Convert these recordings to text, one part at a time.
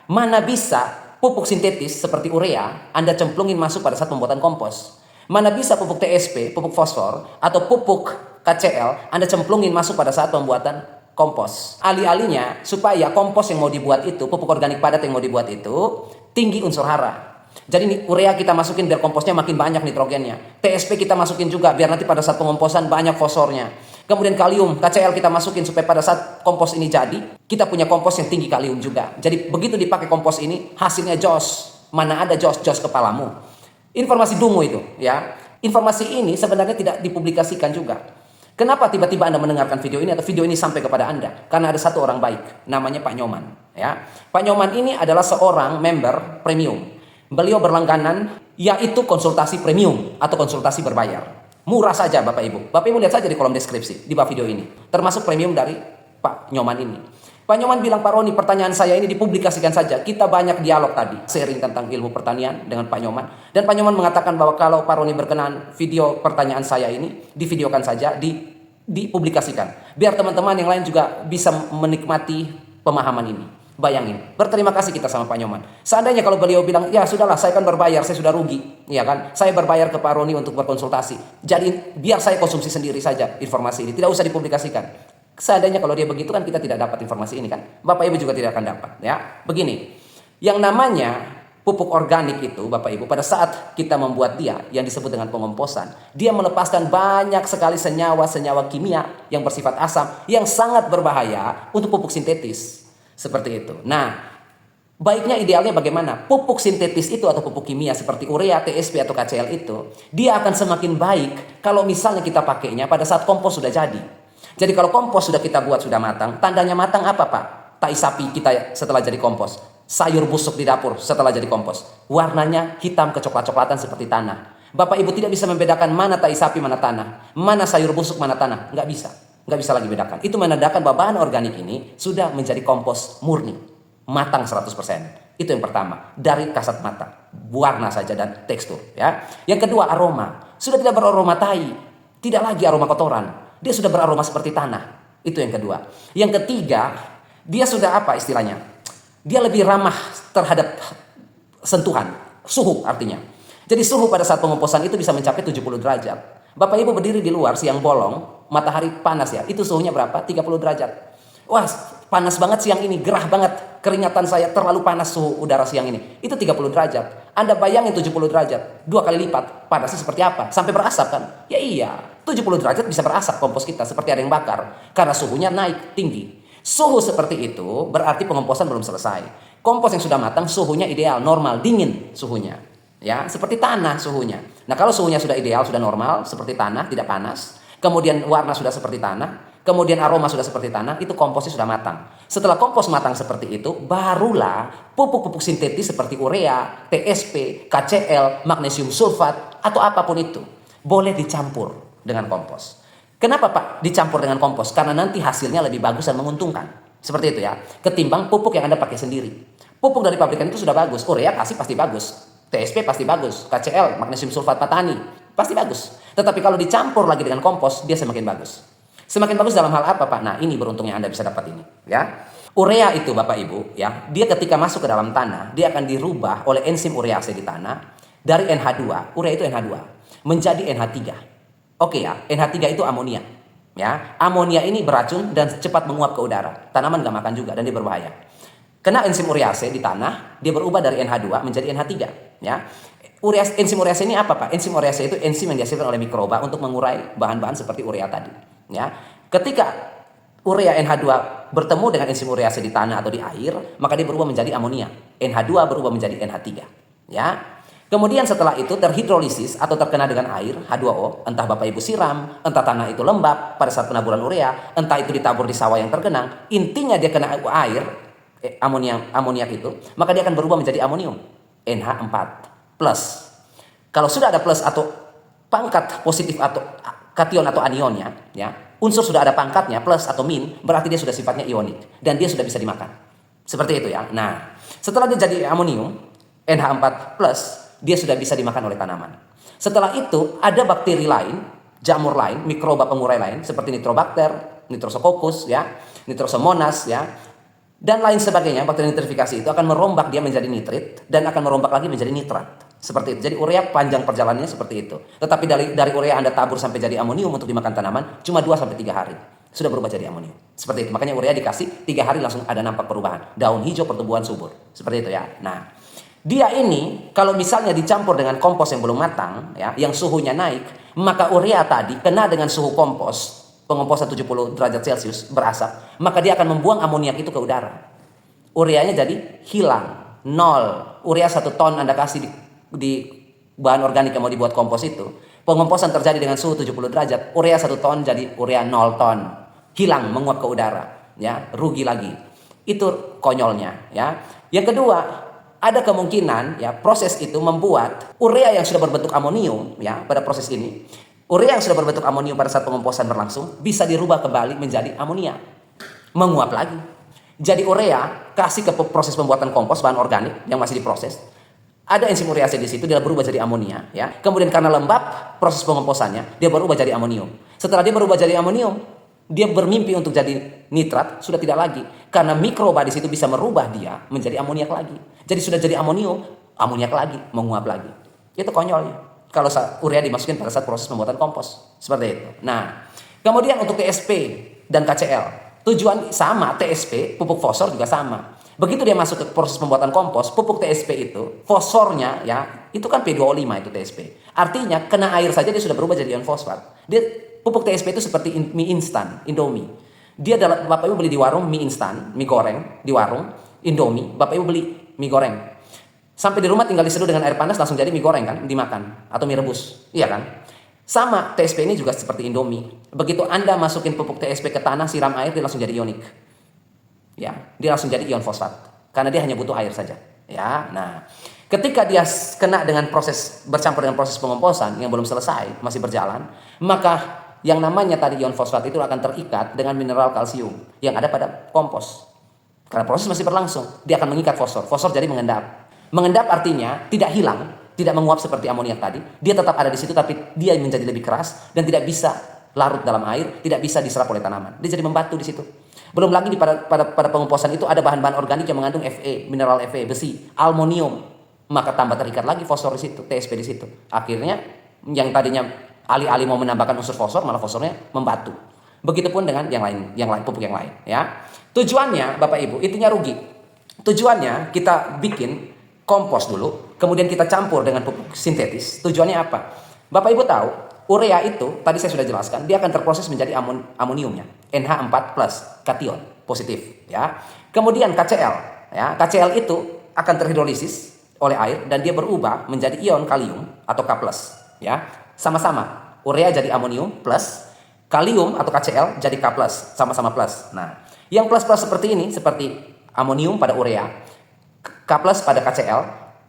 Mana bisa pupuk sintetis seperti urea Anda cemplungin masuk pada saat pembuatan kompos. Mana bisa pupuk TSP, pupuk fosfor, atau pupuk KCL Anda cemplungin masuk pada saat pembuatan kompos. Alih-alihnya supaya kompos yang mau dibuat itu, pupuk organik padat yang mau dibuat itu tinggi unsur hara. Jadi nih, urea kita masukin biar komposnya makin banyak nitrogennya. TSP kita masukin juga biar nanti pada saat pengomposan banyak fosfornya. Kemudian kalium, KCl kita masukin supaya pada saat kompos ini jadi, kita punya kompos yang tinggi kalium juga. Jadi begitu dipakai kompos ini, hasilnya jos. Mana ada jos kepalamu. Informasi dungu itu, ya. Informasi ini sebenarnya tidak dipublikasikan juga. Kenapa tiba-tiba Anda mendengarkan video ini atau video ini sampai kepada Anda? Karena ada satu orang baik, namanya Pak Nyoman, ya. Pak Nyoman ini adalah seorang member premium. Beliau berlangganan yaitu konsultasi premium atau konsultasi berbayar. Murah saja Bapak Ibu. Bapak Ibu lihat saja di kolom deskripsi di bawah video ini. Termasuk premium dari Pak Nyoman ini. Pak Nyoman bilang, Pak Roni, pertanyaan saya ini dipublikasikan saja. Kita banyak dialog tadi, sharing tentang ilmu pertanian dengan Pak Nyoman. Dan Pak Nyoman mengatakan bahwa kalau Pak Roni berkenan video pertanyaan saya ini, divideokan saja, dipublikasikan. Biar teman-teman yang lain juga bisa menikmati pemahaman ini. Bayangin, berterima kasih kita sama Pak Nyoman. Seandainya kalau beliau bilang, ya sudahlah, saya kan berbayar, saya sudah rugi, ya kan? Saya berbayar ke Pak Roni untuk berkonsultasi. Jadi biar saya konsumsi sendiri saja informasi ini, tidak usah dipublikasikan. Seandainya kalau dia begitu kan kita tidak dapat informasi ini kan. Bapak Ibu juga tidak akan dapat, ya. Begini, yang namanya pupuk organik itu, Bapak Ibu, pada saat kita membuat dia yang disebut dengan pengomposan, dia melepaskan banyak sekali senyawa-senyawa kimia yang bersifat asam yang sangat berbahaya untuk pupuk sintetis. Seperti itu. Nah, baiknya idealnya bagaimana? Pupuk sintetis itu atau pupuk kimia seperti urea, TSP atau KCl itu, dia akan semakin baik kalau misalnya kita pakainya pada saat kompos sudah jadi. Jadi kalau kompos sudah kita buat sudah matang, tandanya matang apa Pak? Tai sapi kita setelah jadi kompos. Sayur busuk di dapur setelah jadi kompos. Warnanya hitam kecoklat-coklatan seperti tanah. Bapak Ibu tidak bisa membedakan mana tai sapi, mana tanah. Mana sayur busuk, mana tanah. Nggak bisa. Nggak bisa lagi bedakan. Itu menandakan bahwa bahan organik ini sudah menjadi kompos murni. Matang 100%. Itu yang pertama. Dari kasat mata. Warna saja dan tekstur. Ya. Yang kedua, aroma. Sudah tidak beraroma tai. Tidak lagi aroma kotoran. Dia sudah beraroma seperti tanah. Itu yang kedua. Yang ketiga, dia sudah apa istilahnya? Dia lebih ramah terhadap sentuhan. Suhu artinya. Jadi suhu pada saat pengomposan itu bisa mencapai 70 derajat. Bapak Ibu berdiri di luar siang bolong. Matahari panas ya, itu suhunya berapa? 30 derajat. Wah, panas banget siang ini, gerah banget. Keringatan saya terlalu panas suhu udara siang ini. Itu 30 derajat. Anda bayangin 70 derajat, 2 kali lipat. Panasnya seperti apa? Sampai berasap kan? Ya iya, 70 derajat bisa berasap kompos kita, seperti ada yang bakar. Karena suhunya naik, tinggi. Suhu seperti itu berarti pengomposan belum selesai. Kompos yang sudah matang suhunya ideal, normal, dingin suhunya. Ya, seperti tanah suhunya. Nah, kalau suhunya sudah ideal, sudah normal, seperti tanah, tidak panas. Kemudian warna sudah seperti tanah, kemudian aroma sudah seperti tanah, itu komposnya sudah matang. Setelah kompos matang seperti itu, barulah pupuk-pupuk sintetis seperti urea, TSP, KCl, magnesium sulfat, atau apapun itu, boleh dicampur dengan kompos. Kenapa Pak dicampur dengan kompos? Karena nanti hasilnya lebih bagus dan menguntungkan. Seperti itu ya, ketimbang pupuk yang Anda pakai sendiri. Pupuk dari pabrikan itu sudah bagus, urea kasih pasti bagus, TSP pasti bagus, KCl, magnesium sulfat patani, pasti bagus. Tetapi kalau dicampur lagi dengan kompos, dia semakin bagus. Semakin bagus dalam hal apa Pak? Nah ini beruntungnya Anda bisa dapat ini. Ya, urea itu Bapak Ibu, ya, dia ketika masuk ke dalam tanah, dia akan dirubah oleh enzim urease di tanah dari NH2, urea itu NH2, menjadi NH3. Oke ya, NH3 itu amonia. Ya, amonia ini beracun dan cepat menguap ke udara. Tanaman gak makan juga dan dia berbahaya. Kena enzim urease di tanah, dia berubah dari NH2 menjadi NH3. Ya, enzim urease ini apa Pak? Enzim urease itu enzim yang dihasilkan oleh mikroba untuk mengurai bahan-bahan seperti urea tadi. Ya, ketika urea NH2 bertemu dengan enzim urease di tanah atau di air, maka dia berubah menjadi amonia. NH2 berubah menjadi NH3. Ya, kemudian setelah itu terhidrolisis atau terkena dengan air H2O, entah Bapak Ibu siram, entah tanah itu lembab pada saat penaburan urea, entah itu ditabur di sawah yang tergenang, intinya dia kena air, amoniak itu, maka dia akan berubah menjadi amonium, NH4 plus. Kalau sudah ada plus atau pangkat positif atau kation atau anionnya, ya, unsur sudah ada pangkatnya plus atau min, berarti dia sudah sifatnya ionik dan dia sudah bisa dimakan. Seperti itu ya. Nah, setelah dia jadi amonium NH4 plus, dia sudah bisa dimakan oleh tanaman. Setelah itu ada bakteri lain, jamur lain, mikroba pengurai lain seperti Nitrobacter, Nitrosococcus ya, Nitrosomonas ya, dan lain sebagainya. Bakteri nitrifikasi itu akan merombak dia menjadi nitrit dan akan merombak lagi menjadi nitrat. Seperti itu. Jadi urea panjang perjalanannya seperti itu. Tetapi dari urea Anda tabur sampai jadi amonium untuk dimakan tanaman cuma 2 sampai 3 hari. Sudah berubah jadi amonium. Seperti itu. Makanya urea dikasih 3 hari langsung ada nampak perubahan. Daun hijau, pertumbuhan subur. Seperti itu ya. Nah, dia ini kalau misalnya dicampur dengan kompos yang belum matang ya, yang suhunya naik, maka urea tadi kena dengan suhu kompos, pengomposan 70 derajat Celcius berasap, maka dia akan membuang amoniak itu ke udara. Ureanya jadi hilang, nol. Urea 1 ton Anda kasih di bahan organik yang mau dibuat kompos itu, pengomposan terjadi dengan suhu 70 derajat, urea 1 ton jadi urea 0 ton. Hilang, menguap ke udara, ya, rugi lagi. Itu konyolnya, ya. Yang kedua, ada kemungkinan ya proses itu membuat urea yang sudah berbentuk amonium ya pada proses ini, urea yang sudah berbentuk amonium pada saat pengomposan berlangsung bisa dirubah kembali menjadi amonia, menguap lagi. Jadi urea kasih ke proses pembuatan kompos bahan organik yang masih diproses. Ada enzim urease di situ, dia berubah jadi amonia, ya. Kemudian karena lembab proses pengomposannya, dia berubah jadi amonium. Setelah dia berubah jadi amonium, dia bermimpi untuk jadi nitrat, sudah tidak lagi. Karena mikroba di situ bisa merubah dia menjadi amoniak lagi. Jadi sudah jadi amonium, amoniak lagi, menguap lagi. Itu konyolnya. Kalau urea dimasukin pada saat proses pembuatan kompos, seperti itu. Nah, kemudian untuk TSP dan KCl, tujuan sama, TSP, pupuk fosfor juga sama. Begitu dia masuk ke proses pembuatan kompos, pupuk TSP itu, fosfornya ya, itu kan P2O5 itu TSP. Artinya kena air saja dia sudah berubah jadi ion fosfat. Dia pupuk TSP itu seperti mie instan, Indomie. Dia Bapak Ibu beli di warung mie instan, mie goreng di warung, Indomie, Bapak Ibu beli mie goreng. Sampai di rumah tinggal diseduh dengan air panas langsung jadi mie goreng kan, dimakan atau mie rebus. Iya kan? Sama TSP ini juga seperti Indomie. Begitu Anda masukin pupuk TSP ke tanah, siram air, dia langsung jadi ionik. Ya, dia langsung jadi ion fosfat karena dia hanya butuh air saja. Ya, nah, ketika dia kena dengan proses bercampur dengan proses pengomposan yang belum selesai, masih berjalan, maka yang namanya tadi ion fosfat itu akan terikat dengan mineral kalsium yang ada pada kompos. Karena proses masih berlangsung, dia akan mengikat fosfor. Fosfor jadi mengendap. Mengendap artinya tidak hilang, tidak menguap seperti amoniak tadi. Dia tetap ada di situ, tapi dia menjadi lebih keras dan tidak bisa larut dalam air, tidak bisa diserap oleh tanaman. Dia jadi membatu di situ. Belum lagi pada pengomposan itu ada bahan-bahan organik yang mengandung Fe, mineral Fe, besi, aluminium. Maka tambah terikat lagi fosfor di situ, TSP di situ. Akhirnya yang tadinya alih-alih mau menambahkan unsur fosfor, malah fosfornya membatu. Begitupun dengan yang lain, pupuk yang lain, ya. Tujuannya Bapak Ibu, intinya rugi. Tujuannya kita bikin kompos dulu, kemudian kita campur dengan pupuk sintetis. Tujuannya apa? Bapak Ibu tahu, urea itu tadi saya sudah jelaskan, dia akan terproses menjadi amoniumnya, NH4+ kation positif, ya. Kemudian KCl, ya. KCl itu akan terhidrolisis oleh air dan dia berubah menjadi ion kalium atau K+, ya. Sama-sama, urea jadi amonium plus, kalium atau KCl jadi K+, sama-sama plus. Nah, yang plus-plus seperti ini seperti amonium pada urea, K+ pada KCl,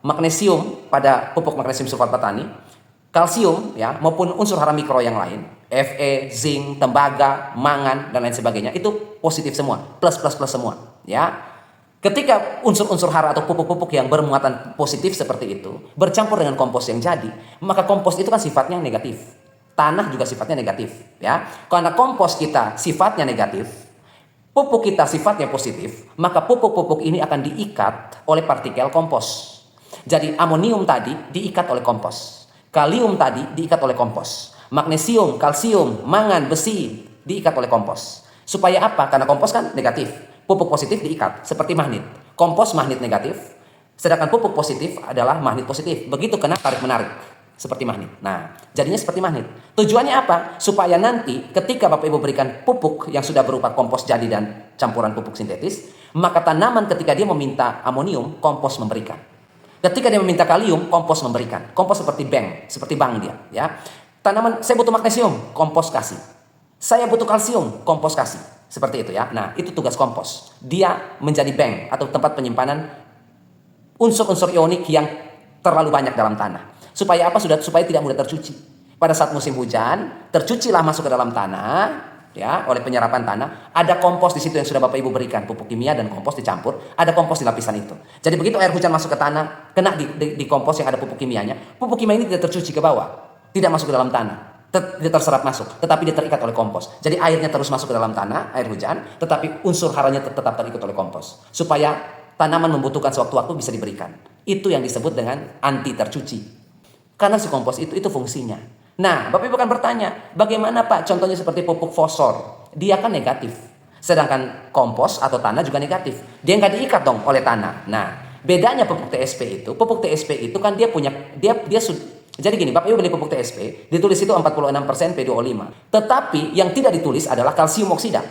magnesium pada pupuk magnesium sulfat petani, kalsium ya maupun unsur hara mikro yang lain, Fe, zinc, tembaga, mangan dan lain sebagainya itu positif semua, plus semua, ya. Ketika unsur-unsur hara atau pupuk-pupuk yang bermuatan positif seperti itu bercampur dengan kompos yang jadi, maka kompos itu kan sifatnya negatif. Tanah juga sifatnya negatif, ya. Karena kompos kita sifatnya negatif, pupuk kita sifatnya positif, maka pupuk-pupuk ini akan diikat oleh partikel kompos. Jadi amonium tadi diikat oleh kompos. Kalium tadi diikat oleh kompos. Magnesium, kalsium, mangan, besi diikat oleh kompos. Supaya apa? Karena kompos kan negatif. Pupuk positif diikat seperti magnet. Kompos magnet negatif, sedangkan pupuk positif adalah magnet positif. Begitu kena tarik-menarik seperti magnet. Nah, jadinya seperti magnet. Tujuannya apa? Supaya nanti ketika Bapak Ibu berikan pupuk yang sudah berupa kompos jadi dan campuran pupuk sintetis, maka tanaman ketika dia meminta amonium, kompos memberikan. Ketika dia meminta kalium, kompos memberikan. Kompos seperti bank dia, ya. Tanaman, saya butuh magnesium, kompos kasih. Saya butuh kalsium, kompos kasih. Seperti itu ya. Nah, itu tugas kompos. Dia menjadi bank atau tempat penyimpanan unsur-unsur ionik yang terlalu banyak dalam tanah. Supaya apa? Supaya tidak mudah tercuci. Pada saat musim hujan, tercucilah masuk ke dalam tanah, ya, oleh penyerapan tanah. Ada kompos di situ yang sudah Bapak Ibu berikan, pupuk kimia dan kompos dicampur. Ada kompos di lapisan itu. Jadi begitu air hujan masuk ke tanah, kena di kompos yang ada pupuk kimianya. Pupuk kimia ini tidak tercuci ke bawah, tidak masuk ke dalam tanah. Dia terserap masuk, tetapi dia terikat oleh kompos. Jadi airnya terus masuk ke dalam tanah, air hujan, tetapi unsur haranya tetap terikat oleh kompos. Supaya tanaman membutuhkan sewaktu-waktu bisa diberikan. Itu yang disebut dengan anti tercuci. Karena si kompos itu fungsinya. Nah, Bapak Ibu akan bertanya, bagaimana Pak contohnya seperti pupuk fosfor? Dia kan negatif. Sedangkan kompos atau tanah juga negatif. Dia nggak diikat dong oleh tanah. Nah, bedanya pupuk TSP itu kan dia punya, jadi gini, Bapak Ibu beli pupuk TSP, ditulis itu 46% P2O5. Tetapi yang tidak ditulis adalah kalsium oksida.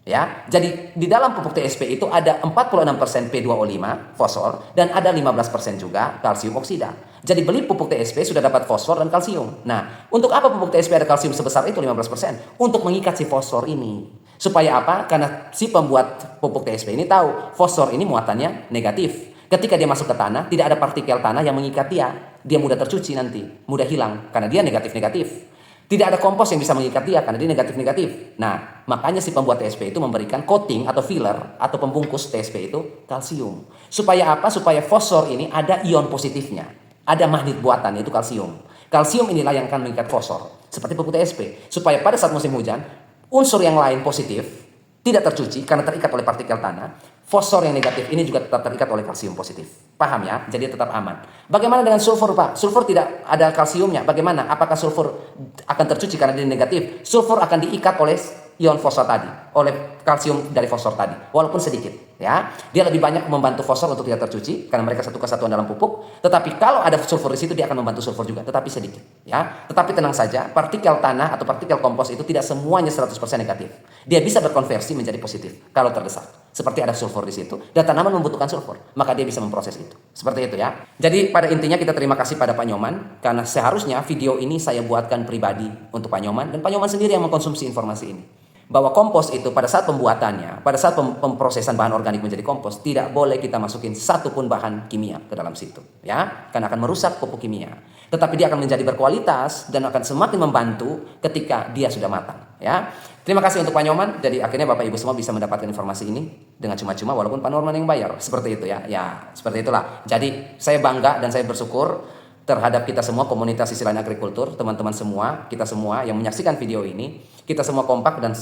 Ya, jadi di dalam pupuk TSP itu ada 46% P2O5 fosfor dan ada 15% juga kalsium oksida. Jadi beli pupuk TSP sudah dapat fosfor dan kalsium. Nah, untuk apa pupuk TSP ada kalsium sebesar itu 15%? Untuk mengikat si fosfor ini. Supaya apa? Karena si pembuat pupuk TSP ini tahu fosfor ini muatannya negatif. Ketika dia masuk ke tanah, tidak ada partikel tanah yang mengikat dia. Dia mudah tercuci nanti, mudah hilang karena dia negatif-negatif. Tidak ada kompos yang bisa mengikat dia karena dia negatif-negatif. Nah, makanya si pembuat TSP itu memberikan coating atau filler atau pembungkus TSP itu kalsium. Supaya apa? Supaya fosfor ini ada ion positifnya. Ada magnet buatan yaitu kalsium. Kalsium inilah yang akan mengikat fosfor. Seperti pupuk TSP. Supaya pada saat musim hujan, unsur yang lain positif tidak tercuci karena terikat oleh partikel tanah. Fosfor yang negatif ini juga tetap terikat oleh kalsium positif. Paham ya? Jadi tetap aman. Bagaimana dengan sulfur, Pak? Sulfur tidak ada kalsiumnya. Bagaimana? Apakah sulfur akan tercuci karena dia negatif? Sulfur akan diikat oleh ion fosfor tadi, oleh kalsium dari fosfor tadi, walaupun sedikit. Ya, dia lebih banyak membantu fosfor untuk tidak tercuci karena mereka satu kesatuan dalam pupuk. Tetapi kalau ada sulfur di situ, dia akan membantu sulfur juga, tetapi sedikit. Ya, tetapi tenang saja, partikel tanah atau partikel kompos itu tidak semuanya 100% negatif. Dia bisa berkonversi menjadi positif kalau terdesak. Seperti ada sulfur di situ dan tanaman membutuhkan sulfur, maka dia bisa memproses itu. Seperti itu ya. Jadi pada intinya kita terima kasih pada Pak Nyoman karena seharusnya video ini saya buatkan pribadi untuk Pak Nyoman dan Pak Nyoman sendiri yang mengkonsumsi informasi ini. Bahwa kompos itu pada saat pembuatannya, pada saat pemprosesan bahan organik menjadi kompos, tidak boleh kita masukin satu pun bahan kimia ke dalam situ, ya, karena akan merusak pupuk kimia. Tetapi dia akan menjadi berkualitas dan akan semakin membantu ketika dia sudah matang, ya. Terima kasih untuk Pak Nyoman. Jadi akhirnya Bapak Ibu semua bisa mendapatkan informasi ini dengan cuma-cuma walaupun Pak Norman yang bayar, seperti itu ya. Ya, seperti itulah. Jadi saya bangga dan saya bersyukur terhadap kita semua komunitas Sisi Lain Agrikultur, teman-teman semua, kita semua yang menyaksikan video ini, kita semua kompak dan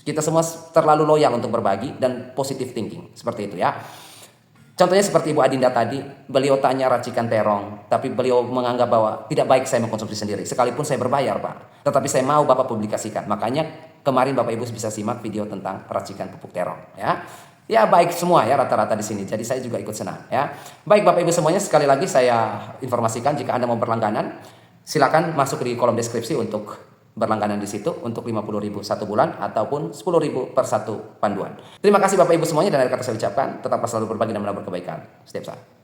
kita semua terlalu loyal untuk berbagi dan positive thinking, seperti itu ya. Contohnya seperti Ibu Adinda tadi, beliau tanya racikan terong, tapi beliau menganggap bahwa tidak baik saya mengkonsumsi sendiri, sekalipun saya berbayar Pak, tetapi saya mau Bapak publikasikan, makanya kemarin Bapak Ibu bisa simak video tentang racikan pupuk terong ya. Ya baik semua ya rata-rata di sini. Jadi saya juga ikut senang ya. Baik Bapak Ibu semuanya, sekali lagi saya informasikan jika Anda mau berlangganan silakan masuk di kolom deskripsi untuk berlangganan di situ untuk 50.000 satu bulan ataupun 10.000 per satu panduan. Terima kasih Bapak Ibu semuanya dan akhir kata saya ucapkan tetaplah selalu berbagi dan menabur kebaikan setiap saat.